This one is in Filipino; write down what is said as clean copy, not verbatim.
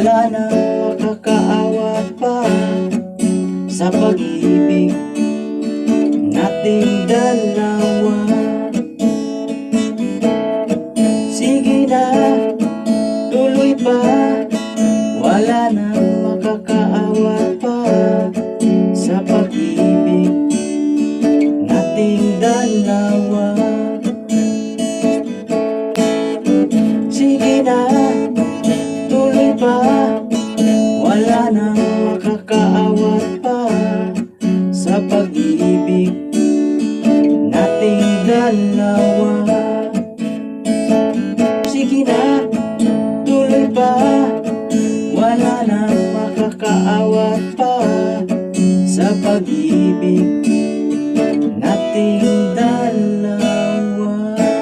Wala nang makakaawat pa sa pag-ibig nating dalawa. Sige na, tuloy pa. Wala nang makakaawat pa sa pag-ibig nating dalawa. Sige na, tuloy pa. Wala nang makakaawat pa sa pag-ibig nating dalawa. Sige na, tuloy pa. Wala nang makakaawat pa sa pag-ibig